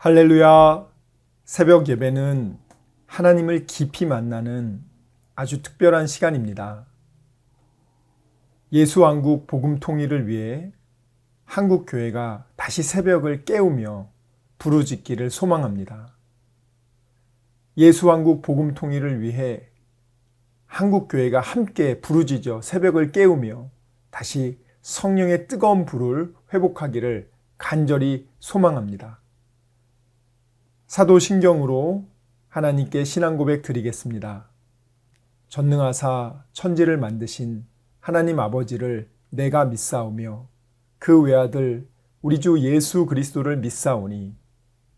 할렐루야. 새벽 예배는 하나님을 깊이 만나는 아주 특별한 시간입니다. 예수왕국 복음 통일을 위해 한국 교회가 다시 새벽을 깨우며 부르짖기를 소망합니다. 예수왕국 복음 통일을 위해 한국 교회가 함께 부르짖어 새벽을 깨우며 다시 성령의 뜨거운 불을 회복하기를 간절히 소망합니다. 사도신경으로 하나님께 신앙 고백 드리겠습니다. 전능하사 천지를 만드신 하나님 아버지를 내가 믿사오며 그 외아들 우리 주 예수 그리스도를 믿사오니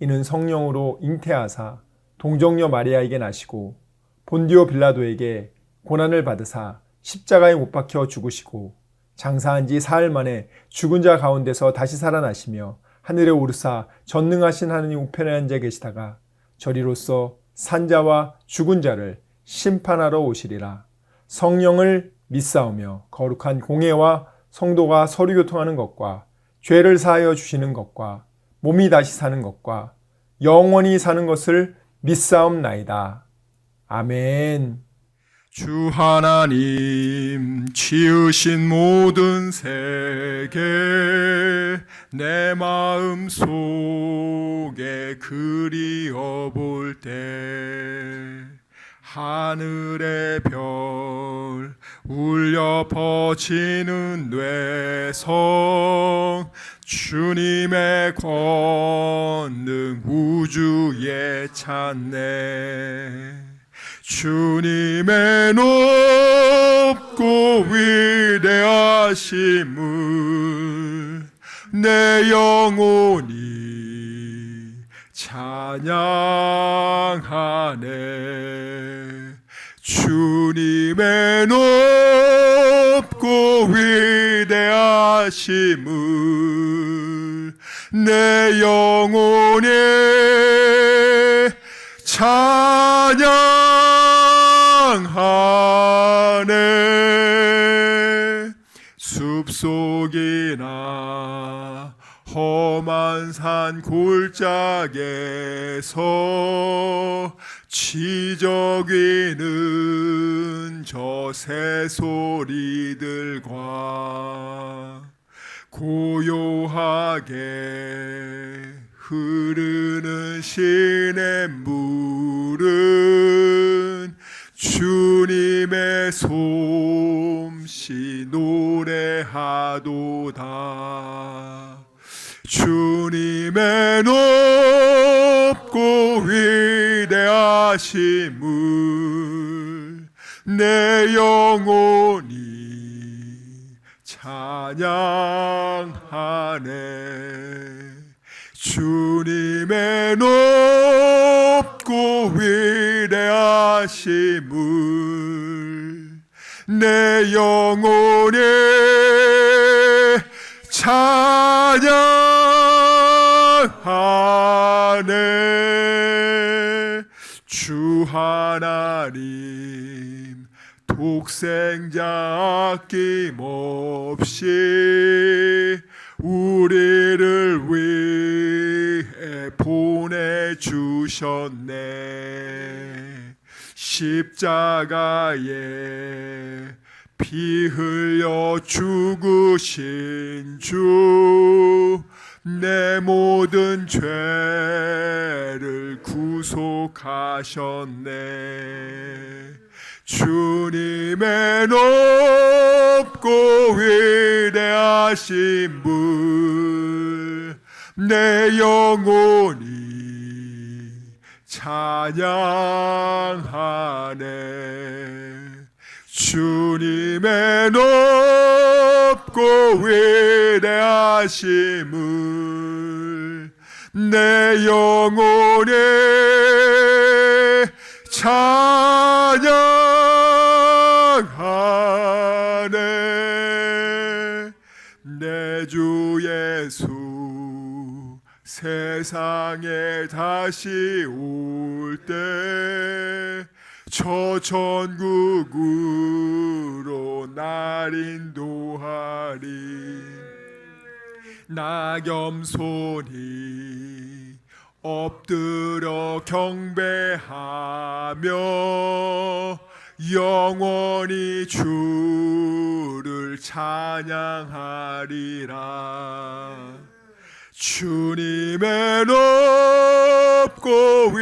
이는 성령으로 잉태하사 동정녀 마리아에게 나시고 본디오 빌라도에게 고난을 받으사 십자가에 못 박혀 죽으시고 장사한 지 사흘 만에 죽은 자 가운데서 다시 살아나시며 하늘에 오르사 전능하신 하느님 우편에 앉아 계시다가 저리로서 산자와 죽은 자를 심판하러 오시리라. 성령을 믿사오며 거룩한 공회와 성도가 서로 교통하는 것과 죄를 사하여 주시는 것과 몸이 다시 사는 것과 영원히 사는 것을 믿사옵나이다. 아멘. 주 하나님 지으신 모든 세계 내 마음 속에 그리워 볼 때 하늘의 별 울려 퍼지는 뇌성 주님의 권능 우주에 찬네. 주님의 높고 위대하심을 내 영혼이 찬양하네. 주님의 높고 위대하심을 내 영혼이 찬양하네. 숲속이나 험한 산 골짜기에서 지저귀는 저 새소리들과 고요하게 흐르는 시냇물은 주님의 솜씨 노래하도다. 주님의 높고 위대하심을 내 영혼이 찬양하네. 주님의 높고 위대하심을 내 영혼이 찬양하네. 주 하나님 독생자 아낌없이 우리를 위해 보내주셨네. 십자가에 피 흘려 죽으신 주 내 모든 죄를 구속하셨네. 주님의 높고 위대하심을 내 영혼이 찬양하네. 주님의 높고 위대하심을 내 영혼이 찬양하네. 내 주 예수 세상에 다시 올 때 저 천국으로 날 인도하리. 낙염손이 엎드려 경배하며 영원히 주를 찬양하리라. 주님의 높고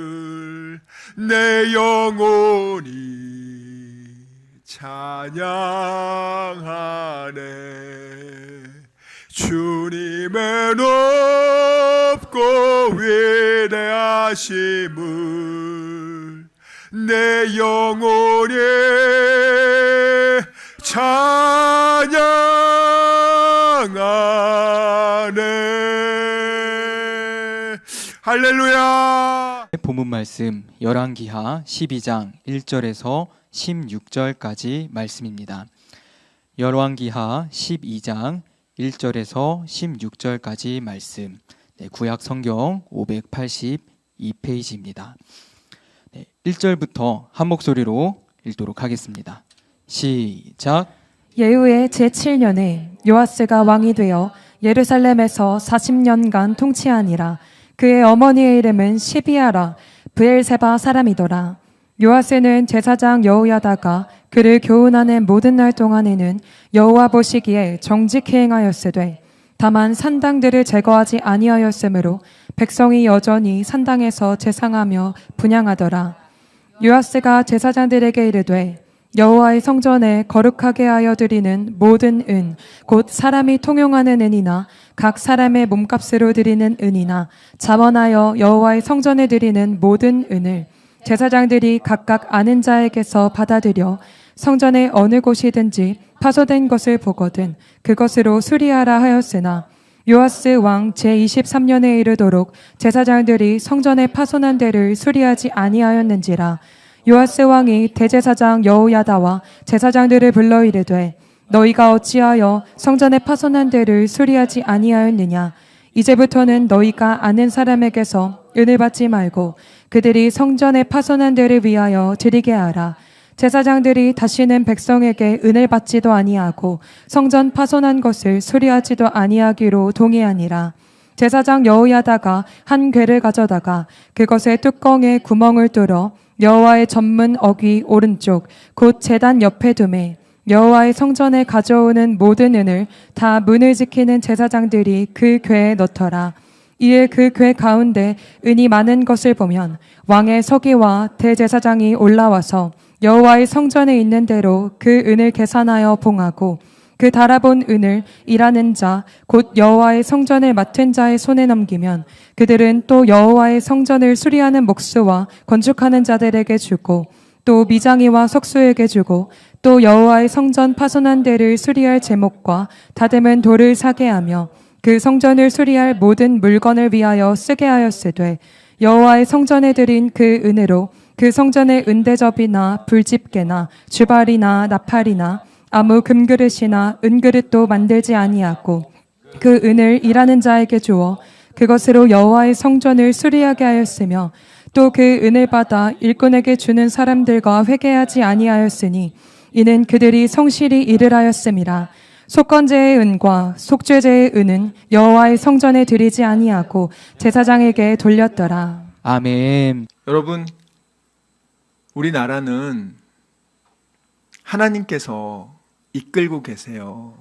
위대하심을 내 영혼이 찬양하네. 주님의 높고 위대하심을 내 영혼이 찬양하네. 할렐루야. 본문 말씀 열왕기하 12장 1절에서 16절까지 말씀입니다. 열왕기하 12장 1절에서 16절까지 말씀, 구약 성경 582페이지입니다. 1절부터 한 목소리로 읽도록 하겠습니다. 시작. 예후의 제7년에 요아스가 왕이 되어 예루살렘에서 40년간 통치하니라. 그의 어머니의 이름은 시비아라 브엘세바 사람이더라. 요아스는 제사장 여호야다가 그를 교훈하는 모든 날 동안에는 여호와 보시기에 정직히 행하였으되 다만 산당들을 제거하지 아니하였으므로 백성이 여전히 산당에서 제상하며 분향하더라. 요아스가 제사장들에게 이르되 여호와의 성전에 거룩하게 하여 드리는 모든 은 곧 사람이 통용하는 은이나 각 사람의 몸값으로 드리는 은이나 자원하여 여호와의 성전에 드리는 모든 은을 제사장들이 각각 아는 자에게서 받아들여 성전의 어느 곳이든지 파손된 것을 보거든 그것으로 수리하라 하였으나 요아스 왕 제23년에 이르도록 제사장들이 성전의 파손한 데를 수리하지 아니하였는지라. 요아스 왕이 대제사장 여호야다와 제사장들을 불러 이르되 너희가 어찌하여 성전의 파손한 데를 수리하지 아니하였느냐. 이제부터는 너희가 아는 사람에게서 은을 받지 말고 그들이 성전의 파손한 데를 위하여 드리게 하라. 제사장들이 다시는 백성에게 은을 받지도 아니하고 성전 파손한 것을 수리하지도 아니하기로 동의하니라. 제사장 여호야다가 한 궤를 가져다가 그것의 뚜껑에 구멍을 뚫어 여호와의 전문 어귀 오른쪽 곧 제단 옆에 두매 여호와의 성전에 가져오는 모든 은을 다 문을 지키는 제사장들이 그 궤에 넣더라. 이에 그 궤 가운데 은이 많은 것을 보면 왕의 서기와 대제사장이 올라와서 여호와의 성전에 있는 대로 그 은을 계산하여 봉하고 그 달아본 은을 일하는 자 곧 여호와의 성전을 맡은 자의 손에 넘기면 그들은 또 여호와의 성전을 수리하는 목수와 건축하는 자들에게 주고 또 미장이와 석수에게 주고 또 여호와의 성전 파손한 데를 수리할 제목과 다듬은 돌을 사게 하며 그 성전을 수리할 모든 물건을 위하여 쓰게 하였으되 여호와의 성전에 드린 그 은으로 그 성전의 은대접이나 불집게나 주발이나 나팔이나 아무 금그릇이나 은그릇도 만들지 아니하고 그 은을 일하는 자에게 주어 그것으로 여호와의 성전을 수리하게 하였으며 또 그 은을 받아 일꾼에게 주는 사람들과 회개하지 아니하였으니 이는 그들이 성실히 일을 하였음이라. 속건제의 은과 속죄제의 은은 여호와의 성전에 드리지 아니하고 제사장에게 돌렸더라. 아멘. 여러분, 우리나라는 하나님께서 이끌고 계세요.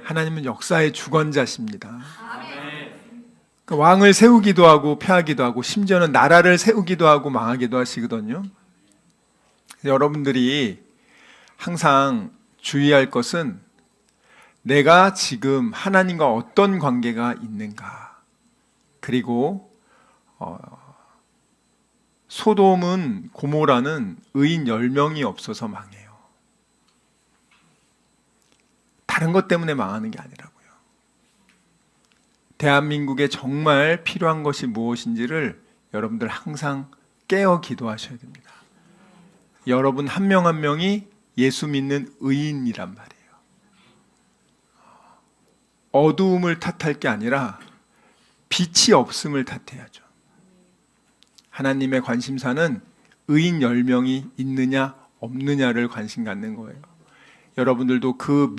하나님은 역사의 주권자십니다. 왕을 세우기도 하고 폐하기도 하고 심지어는 나라를 세우기도 하고 망하기도 하시거든요. 여러분들이 항상 주의할 것은 내가 지금 하나님과 어떤 관계가 있는가. 그리고 소돔은 고모라는 의인 10명이 없어서 망해요. 다른 것 때문에 망하는 게 아니라고요. 대한민국에 정말 필요한 것이 무엇인지를 여러분들 항상 깨어 기도하셔야 됩니다. 여러분 한 명 한 명이 예수 믿는 의인이란 말이에요. 어두움을 탓할 게 아니라 빛이 없음을 탓해야죠. 하나님의 관심사는 의인 10명이 있느냐 없느냐를 관심 갖는 거예요. 여러분들도 그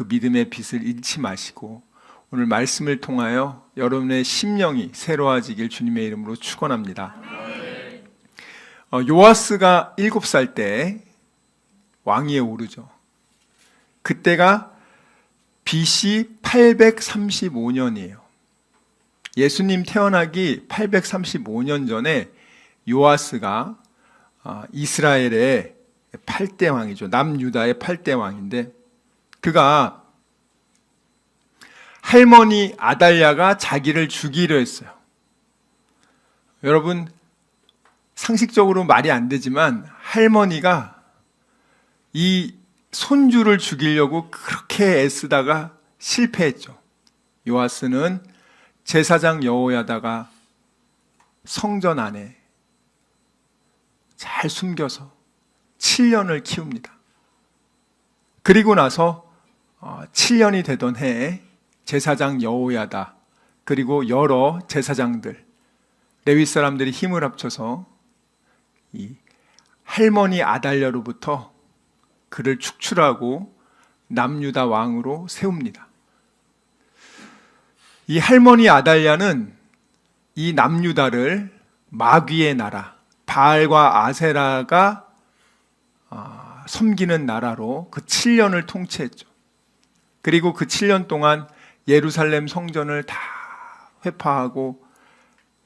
믿음의 빛을 잃지 마시고 오늘 말씀을 통하여 여러분의 심령이 새로워지길 주님의 이름으로 축원합니다. 요아스가 7살 때 왕위에 오르죠. 그때가 BC 835년이에요. 예수님 태어나기 835년 전에 요아스가 이스라엘의 8대 왕이죠. 남유다의 8대 왕인데, 그가 할머니 아달랴가 자기를 죽이려 했어요. 여러분, 상식적으로 말이 안 되지만 할머니가 이 손주를 죽이려고 그렇게 애쓰다가 실패했죠. 요아스는 제사장 여호야다가 성전 안에 잘 숨겨서 7년을 키웁니다. 그리고 나서 7년이 되던 해에 제사장 여호야다 그리고 여러 제사장들, 레위 사람들이 힘을 합쳐서 이 할머니 아달랴로부터 그를 축출하고 남유다 왕으로 세웁니다. 이 할머니 아달랴는 이 남유다를 마귀의 나라, 바알과 아세라가 섬기는 나라로 그 7년을 통치했죠. 그리고 그 7년 동안 예루살렘 성전을 다 회파하고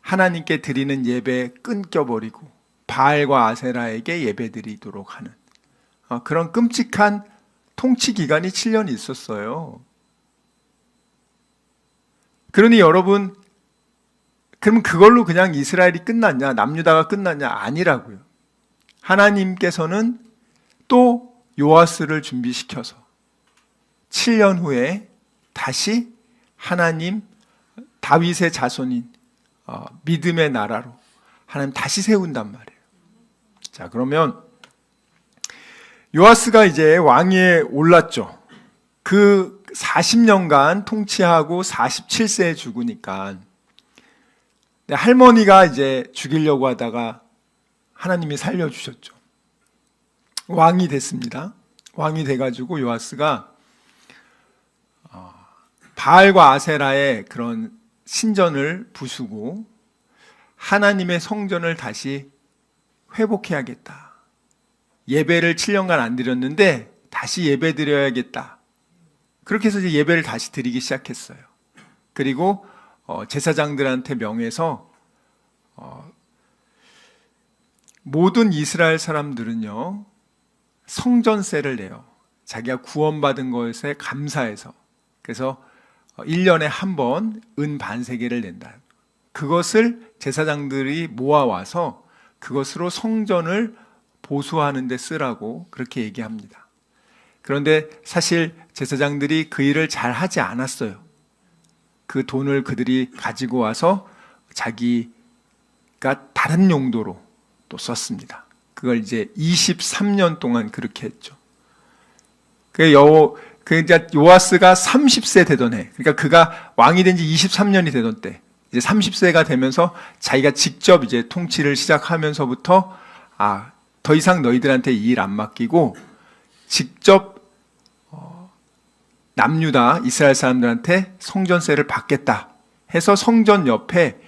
하나님께 드리는 예배 끊겨버리고 바알과 아세라에게 예배드리도록 하는 그런 끔찍한 통치 기간이 7년이 있었어요. 그러니 여러분, 그러면 그걸로 그냥 이스라엘이 끝났냐, 남유다가 끝났냐? 아니라고요. 하나님께서는 또 요아스를 준비시켜서 7년 후에 다시 하나님 다윗의 자손인 믿음의 나라로 하나님 다시 세운단 말이에요. 자, 그러면 요아스가 이제 왕위에 올랐죠. 그 40년간 통치하고 47세에 죽으니까 할머니가 이제 죽이려고 하다가 하나님이 살려주셨죠. 왕이 됐습니다. 왕이 돼가지고 요아스가 바알과 아세라의 그런 신전을 부수고 하나님의 성전을 다시 회복해야겠다. 예배를 7년간 안 드렸는데 다시 예배 드려야겠다. 그렇게 해서 이제 예배를 다시 드리기 시작했어요. 그리고 제사장들한테 명해서 모든 이스라엘 사람들은요 성전세를 내요. 자기가 구원받은 것에 감사해서. 그래서 1년에 한 번 은 반세계를 낸다. 그것을 제사장들이 모아와서 그것으로 성전을 보수하는 데 쓰라고 그렇게 얘기합니다. 그런데 사실 제사장들이 그 일을 잘 하지 않았어요. 그 돈을 그들이 가지고 와서 자기가 다른 용도로 또 썼습니다. 그걸 이제 23년 동안 그렇게 했죠. 요아스가 30세 되던 해, 그러니까 그가 왕이 된 지 23년이 되던 때, 이제 30세가 되면서 자기가 직접 이제 통치를 시작하면서부터 더 이상 너희들한테 이 일 안 맡기고 직접 남유다 이스라엘 사람들한테 성전세를 받겠다 해서 성전 옆에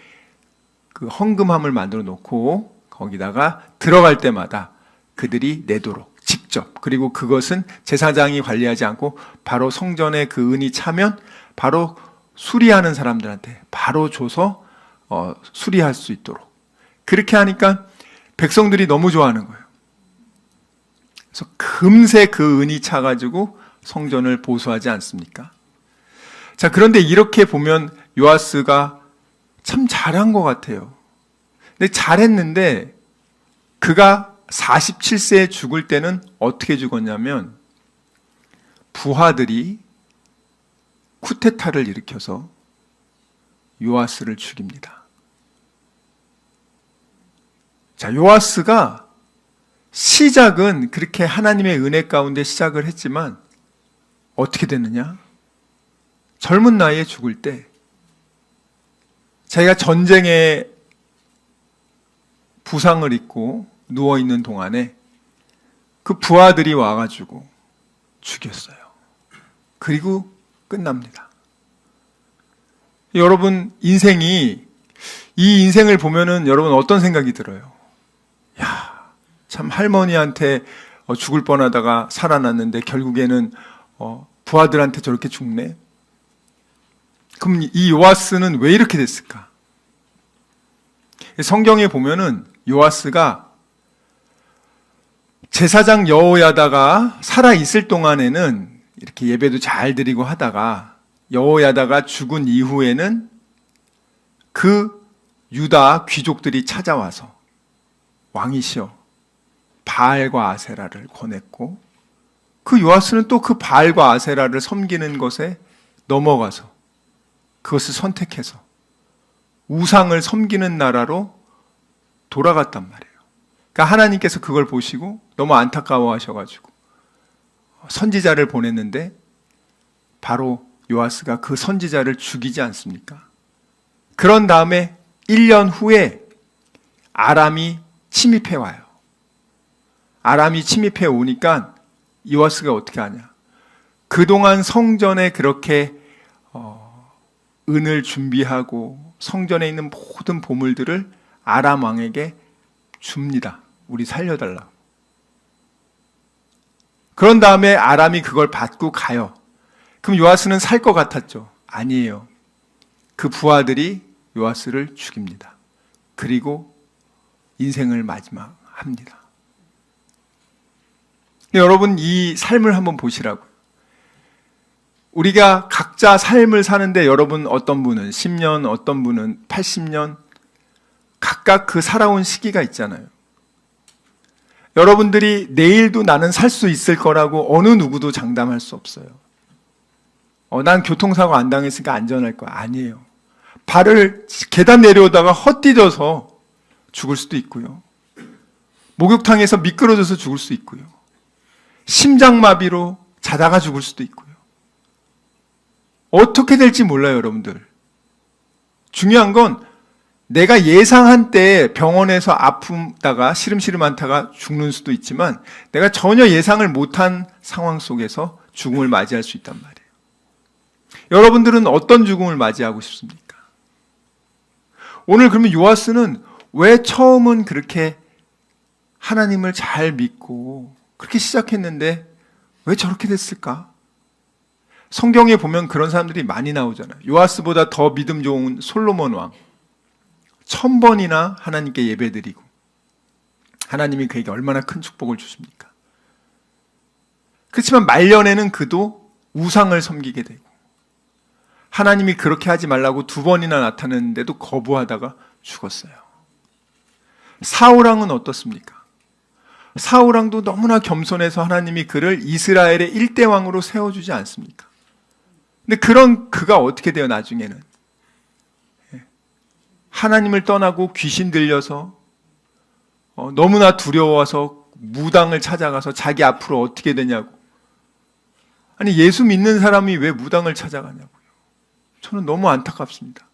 그 헌금함을 만들어 놓고 거기다가 들어갈 때마다 그들이 내도록 직접, 그리고 그것은 제사장이 관리하지 않고 바로 성전에 그 은이 차면 바로 수리하는 사람들한테 바로 줘서 수리할 수 있도록 그렇게 하니까 백성들이 너무 좋아하는 거예요. 그래서 금세 그 은이 차가지고 성전을 보수하지 않습니까? 자, 그런데 이렇게 보면 요아스가 참 잘한 것 같아요. 근데 잘했는데 그가 47세에 죽을 때는 어떻게 죽었냐면 부하들이 쿠데타를 일으켜서 요아스를 죽입니다. 자, 요아스가 시작은 그렇게 하나님의 은혜 가운데 시작을 했지만 어떻게 됐느냐? 젊은 나이에 죽을 때 자기가 전쟁에 부상을 입고 누워있는 동안에 그 부하들이 와가지고 죽였어요. 그리고 끝납니다. 여러분 이 인생을 보면은 여러분 어떤 생각이 들어요? 야, 참 할머니한테 죽을 뻔하다가 살아났는데 결국에는 부하들한테 저렇게 죽네. 그럼 이 요아스는 왜 이렇게 됐을까? 성경에 보면은 요아스가 제사장 여호야다가 살아 있을 동안에는 이렇게 예배도 잘 드리고 하다가 여호야다가 죽은 이후에는 그 유다 귀족들이 찾아와서 왕이시여 바알과 아세라를 권했고, 그 요아스는 또 그 바알과 아세라를 섬기는 것에 넘어가서 그것을 선택해서 우상을 섬기는 나라로 돌아갔단 말이에요. 그러니까 하나님께서 그걸 보시고 너무 안타까워 하셔가지고 선지자를 보냈는데 바로 요아스가 그 선지자를 죽이지 않습니까? 그런 다음에 1년 후에 아람이 침입해 와요. 아람이 침입해 오니까 요아스가 어떻게 하냐? 그동안 성전에 그렇게 은을 준비하고 성전에 있는 모든 보물들을 아람 왕에게 줍니다. 우리 살려달라고. 그런 다음에 아람이 그걸 받고 가요. 그럼 요아스는 살 것 같았죠? 아니에요. 그 부하들이 요아스를 죽입니다. 그리고 인생을 마지막합니다. 여러분 이 삶을 한번 보시라고요. 우리가 각자 삶을 사는데 여러분 어떤 분은 10년, 어떤 분은 80년, 각각 그 살아온 시기가 있잖아요. 여러분들이 내일도 나는 살 수 있을 거라고 어느 누구도 장담할 수 없어요. 난 교통사고 안 당했으니까 안전할 거야. 아니에요. 발을 계단 내려오다가 헛디뎌서 죽을 수도 있고요. 목욕탕에서 미끄러져서 죽을 수 있고요. 심장마비로 자다가 죽을 수도 있고요. 어떻게 될지 몰라요, 여러분들. 중요한 건 내가 예상한 때 병원에서 아프다가 시름시름 앓다가 죽는 수도 있지만 내가 전혀 예상을 못한 상황 속에서 죽음을 맞이할 수 있단 말이에요. 여러분들은 어떤 죽음을 맞이하고 싶습니까? 오늘 그러면 요아스는 왜 처음은 그렇게 하나님을 잘 믿고 그렇게 시작했는데 왜 저렇게 됐을까? 성경에 보면 그런 사람들이 많이 나오잖아요. 요아스보다 더 믿음 좋은 솔로몬 왕. 1000번이나 하나님께 예배드리고 하나님이 그에게 얼마나 큰 축복을 주십니까? 그렇지만 말년에는 그도 우상을 섬기게 되고 하나님이 그렇게 하지 말라고 2번이나 나타냈는데도 거부하다가 죽었어요. 사울왕은 어떻습니까? 사울왕도 너무나 겸손해서 하나님이 그를 이스라엘의 1대 왕으로 세워주지 않습니까? 근데 그런 그가 어떻게 돼요, 나중에는? 하나님을 떠나고 귀신 들려서 너무나 두려워서 무당을 찾아가서 자기 앞으로 어떻게 되냐고. 아니, 예수 믿는 사람이 왜 무당을 찾아가냐고요. 저는 너무 안타깝습니다.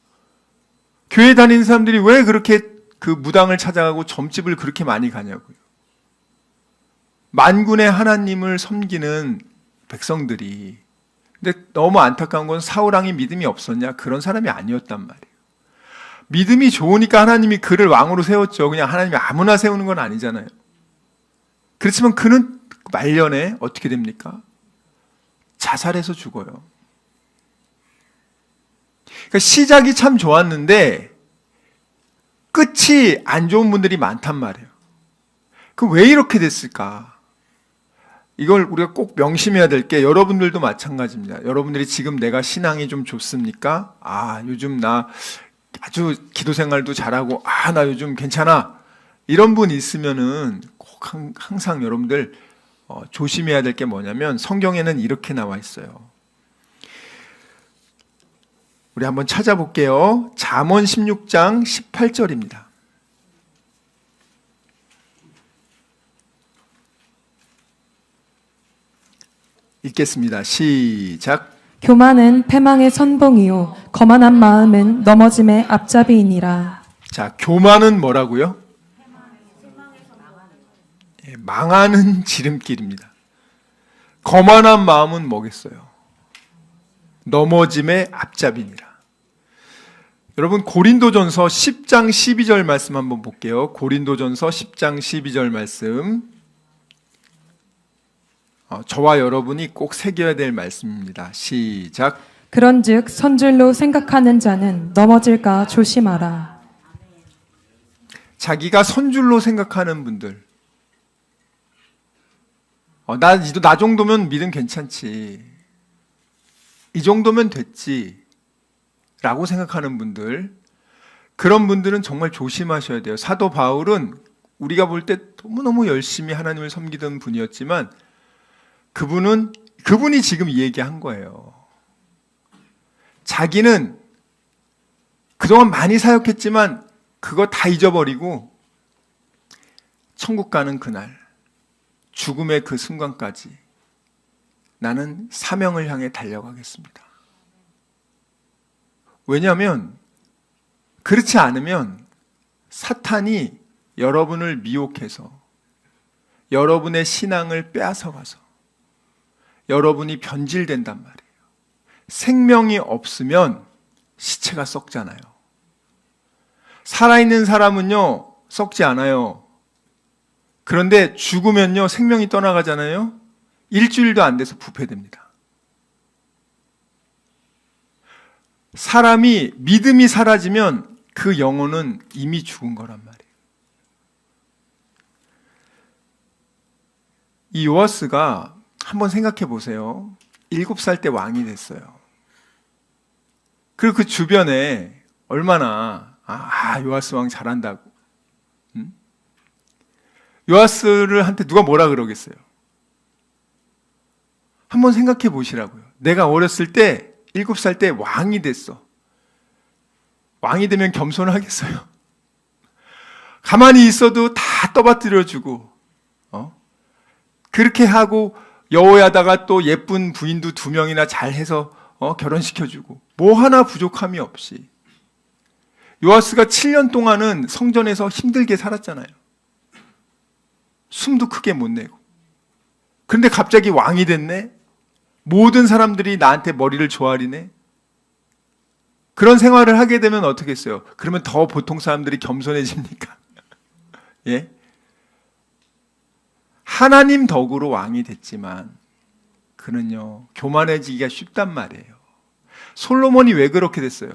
교회 다니는 사람들이 왜 그렇게 그 무당을 찾아가고 점집을 그렇게 많이 가냐고요. 만군의 하나님을 섬기는 백성들이, 근데 너무 안타까운 건 사울왕이 믿음이 없었냐? 그런 사람이 아니었단 말이에요. 믿음이 좋으니까 하나님이 그를 왕으로 세웠죠. 그냥 하나님이 아무나 세우는 건 아니잖아요. 그렇지만 그는 말년에 어떻게 됩니까? 자살해서 죽어요. 그러니까 시작이 참 좋았는데 끝이 안 좋은 분들이 많단 말이에요. 그 왜 이렇게 됐을까? 이걸 우리가 꼭 명심해야 될 게, 여러분들도 마찬가지입니다. 여러분들이 지금 내가 신앙이 좀 좋습니까? 요즘 나 아주 기도 생활도 잘하고, 나 요즘 괜찮아. 이런 분 있으면은 꼭 항상 여러분들 조심해야 될 게 뭐냐면, 성경에는 이렇게 나와 있어요. 우리 한번 찾아볼게요. 잠언 16장 18절입니다. 읽겠습니다. 시작. 교만은 패망의 선봉이요 거만한 마음은 넘어짐의 앞잡이이니라. 자, 교만은 뭐라고요? 망하는 지름길입니다. 거만한 마음은 뭐겠어요? 넘어짐의 앞잡이니라. 여러분 고린도전서 10장 12절 말씀 한번 볼게요. 고린도전서 10장 12절 말씀. 저와 여러분이 꼭 새겨야 될 말씀입니다. 시작. 그런즉 선줄로 생각하는 자는 넘어질까 조심하라. 자기가 선줄로 생각하는 분들, 나 정도면 믿음 괜찮지, 이 정도면 됐지 라고 생각하는 분들, 그런 분들은 정말 조심하셔야 돼요. 사도 바울은 우리가 볼 때 너무너무 열심히 하나님을 섬기던 분이었지만 그분이 지금 이 얘기한 거예요. 자기는 그동안 많이 사역했지만 그거 다 잊어버리고 천국 가는 그날, 죽음의 그 순간까지 나는 사명을 향해 달려가겠습니다. 왜냐하면 그렇지 않으면 사탄이 여러분을 미혹해서 여러분의 신앙을 빼앗아가서 여러분이 변질된단 말이에요. 생명이 없으면 시체가 썩잖아요. 살아있는 사람은요, 썩지 않아요. 그런데 죽으면요, 생명이 떠나가잖아요. 일주일도 안 돼서 부패됩니다. 사람이 믿음이 사라지면 그 영혼은 이미 죽은 거란 말이에요. 이 요아스가 한번 생각해 보세요. 7살 때 왕이 됐어요. 그리고 그 주변에 얼마나 요아스 왕 잘한다고, 요아스를 한테 누가 뭐라 그러겠어요? 한번 생각해 보시라고요. 내가 어렸을 때 7살 때 왕이 됐어. 왕이 되면 겸손하겠어요? 가만히 있어도 다 떠받들여주고, 그렇게 하고 여호야다가 또 예쁜 부인도 2명이나 잘해서 결혼시켜주고 뭐 하나 부족함이 없이 요아스가 7년 동안은 성전에서 힘들게 살았잖아요. 숨도 크게 못 내고. 그런데 갑자기 왕이 됐네? 모든 사람들이 나한테 머리를 조아리네? 그런 생활을 하게 되면 어떻게 했어요? 그러면 더 보통 사람들이 겸손해집니까? 예? 하나님 덕으로 왕이 됐지만 그는요, 교만해지기가 쉽단 말이에요. 솔로몬이 왜 그렇게 됐어요?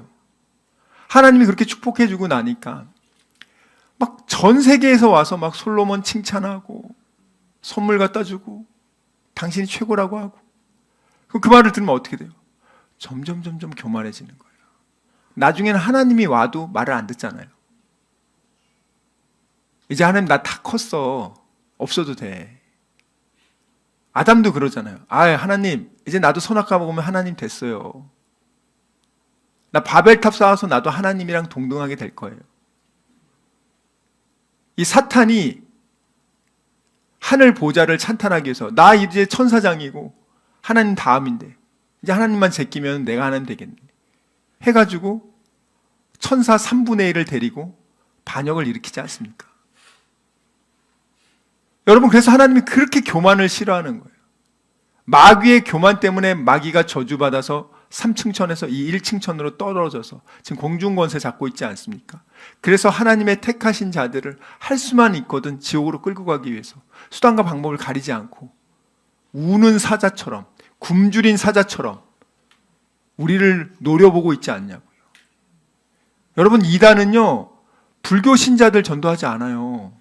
하나님이 그렇게 축복해주고 나니까 막 전 세계에서 와서 막 솔로몬 칭찬하고 선물 갖다 주고 당신이 최고라고 하고, 그럼 그 말을 들으면 어떻게 돼요? 점점 교만해지는 거예요. 나중에는 하나님이 와도 말을 안 듣잖아요. 이제 하나님 나 다 컸어, 없어도 돼. 아담도 그러잖아요. 하나님 이제 나도 선악과 먹으면 하나님 됐어요. 나 바벨탑 쌓아서 나도 하나님이랑 동등하게 될 거예요. 이 사탄이 하늘 보좌를 찬탄하기 위해서 나 이제 천사장이고 하나님 다음인데 이제 하나님만 제끼면 내가 하나님 되겠네 해가지고 천사 3분의 1을 데리고 반역을 일으키지 않습니까? 여러분, 그래서 하나님이 그렇게 교만을 싫어하는 거예요. 마귀의 교만 때문에 마귀가 저주받아서 3층천에서 이 1층천으로 떨어져서 지금 공중권세 잡고 있지 않습니까? 그래서 하나님의 택하신 자들을 할 수만 있거든 지옥으로 끌고 가기 위해서 수단과 방법을 가리지 않고 우는 사자처럼, 굶주린 사자처럼 우리를 노려보고 있지 않냐고요. 여러분, 이단은요, 불교 신자들 전도하지 않아요.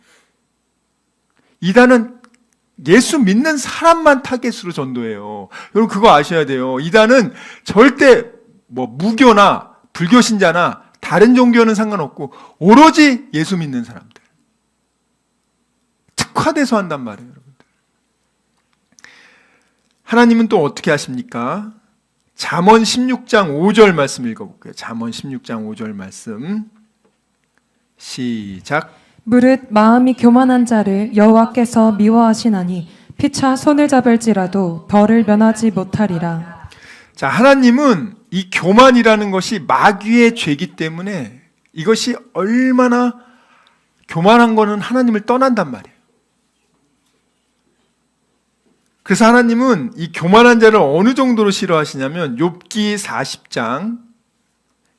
이단은 예수 믿는 사람만 타겟으로 전도해요. 여러분, 그거 아셔야 돼요. 이단은 절대 무교나 불교 신자나 다른 종교는 상관없고 오로지 예수 믿는 사람들 특화돼서 한단 말이에요. 여러분들, 하나님은 또 어떻게 하십니까? 잠언 16장 5절 말씀 읽어볼게요. 잠언 16장 5절 말씀 시작. 무릇 마음이 교만한 자를 여호와께서 미워하시나니 피차 손을 잡을지라도 벌을 면하지 못하리라. 자, 하나님은 이 교만이라는 것이 마귀의 죄이기 때문에 이것이 얼마나 교만한 거는 하나님을 떠난단 말이에요. 그래서 하나님은 이 교만한 자를 어느 정도로 싫어하시냐면 욥기 40장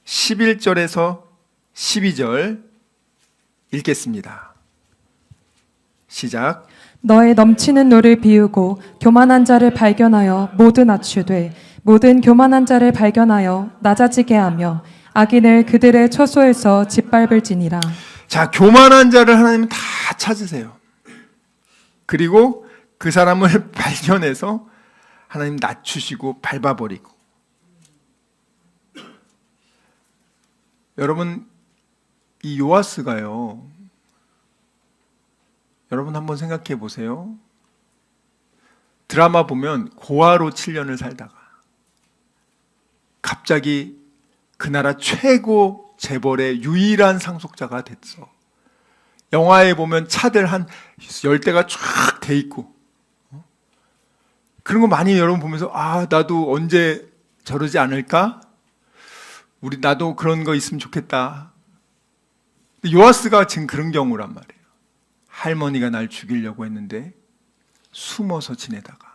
11절에서 12절 읽겠습니다. 시작. 너의 넘치는 노를 비우고 교만한 자를 발견하여 모두 낮추되 모든 교만한 자를 발견하여 낮아지게 하며 악인을 그들의 처소에서 짓밟을지니라. 자, 교만한 자를 하나님은 다 찾으세요. 그리고 그 사람을 발견해서 하나님 낮추시고 밟아버리고. 여러분, 이 요아스가요, 여러분 한번 생각해 보세요. 드라마 보면 고아로 7년을 살다가 갑자기 그 나라 최고 재벌의 유일한 상속자가 됐어. 영화에 보면 차들 한 10대가 쫙 돼 있고, 그런 거 많이 여러분 보면서 아, 나도 언제 저러지 않을까? 나도 그런 거 있으면 좋겠다. 요아스가 지금 그런 경우란 말이에요. 할머니가 날 죽이려고 했는데 숨어서 지내다가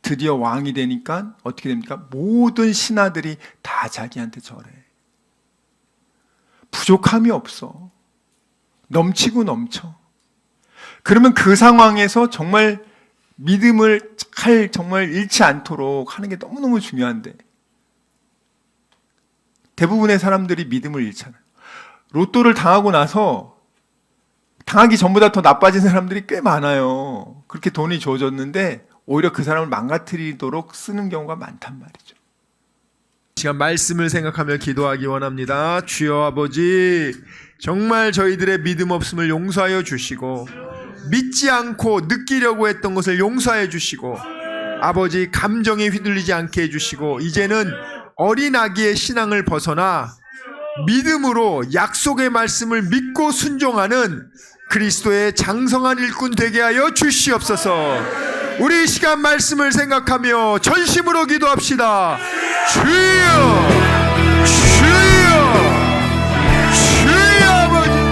드디어 왕이 되니까 어떻게 됩니까? 모든 신하들이 다 자기한테 절해. 부족함이 없어. 넘치고 넘쳐. 그러면 그 상황에서 정말 믿음을 정말 잃지 않도록 하는 게 너무너무 중요한데 대부분의 사람들이 믿음을 잃잖아요. 로또를 당하고 나서 당하기 전보다 더 나빠진 사람들이 꽤 많아요. 그렇게 돈이 주어졌는데 오히려 그 사람을 망가뜨리도록 쓰는 경우가 많단 말이죠. 시간 말씀을 생각하며 기도하기 원합니다. 주여 아버지, 정말 저희들의 믿음 없음을 용서하여 주시고 믿지 않고 느끼려고 했던 것을 용서해 주시고 아버지 감정에 휘둘리지 않게 해주시고 이제는 어린 아기의 신앙을 벗어나 믿음으로 약속의 말씀을 믿고 순종하는 그리스도의 장성한 일꾼 되게 하여 주시옵소서. 우리 이 시간 말씀을 생각하며 전심으로 기도합시다. 주여, 주여, 주여 아버지.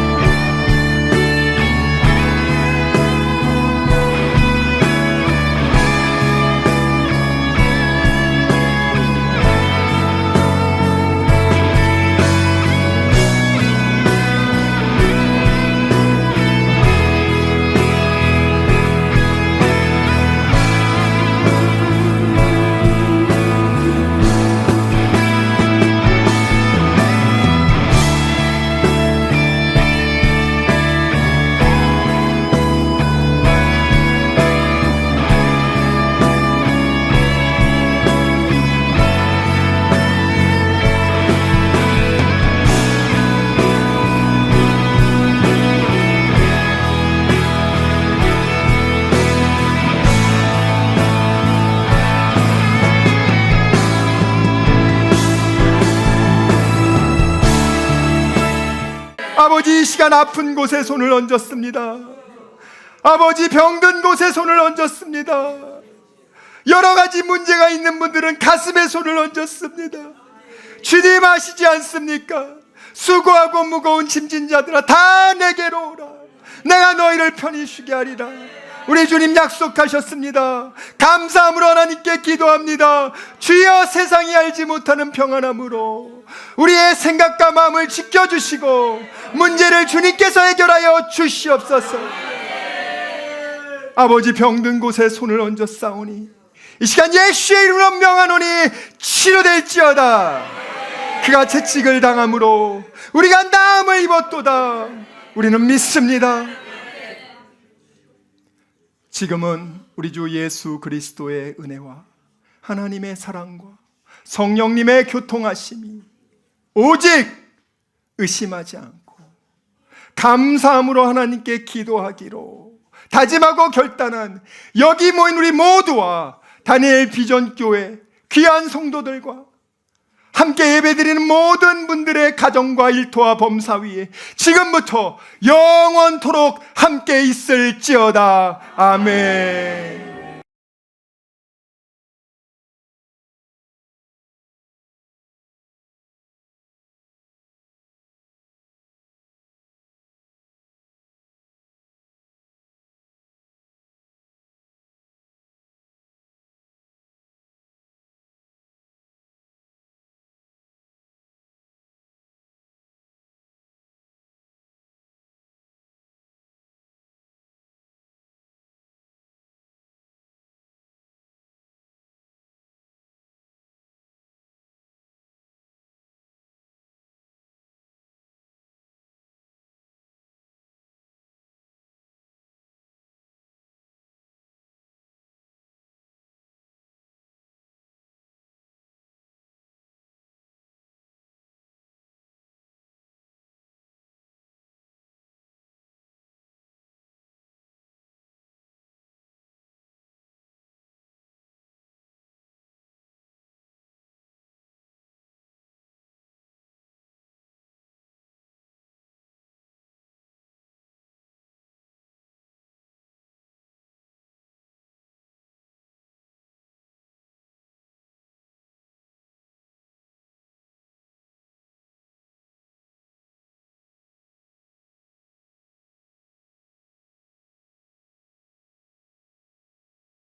아버지, 이 시간 아픈 곳에 손을 얹었습니다. 아버지, 병든 곳에 손을 얹었습니다. 여러 가지 문제가 있는 분들은 가슴에 손을 얹었습니다. 주님 아시지 않습니까? 수고하고 무거운 짐진 자들아 다 내게로 오라. 내가 너희를 편히 쉬게 하리라. 우리 주님 약속하셨습니다. 감사함으로 하나님께 기도합니다. 주여, 세상이 알지 못하는 평안함으로 우리의 생각과 마음을 지켜주시고 문제를 주님께서 해결하여 주시옵소서. 아버지, 병든 곳에 손을 얹어 싸우니 이 시간 예수의 이름으로 명하노니 치료될지어다. 그가 채찍을 당함으로 우리가 나음을 입었도다. 우리는 믿습니다. 지금은 우리 주 예수 그리스도의 은혜와 하나님의 사랑과 성령님의 교통하심이 오직 의심하지 않고 감사함으로 하나님께 기도하기로 다짐하고 결단한 여기 모인 우리 모두와 다니엘 비전교회 귀한 성도들과 함께 예배드리는 모든 분들의 가정과 일터와 범사 위에 지금부터 영원토록 함께 있을지어다. 아멘.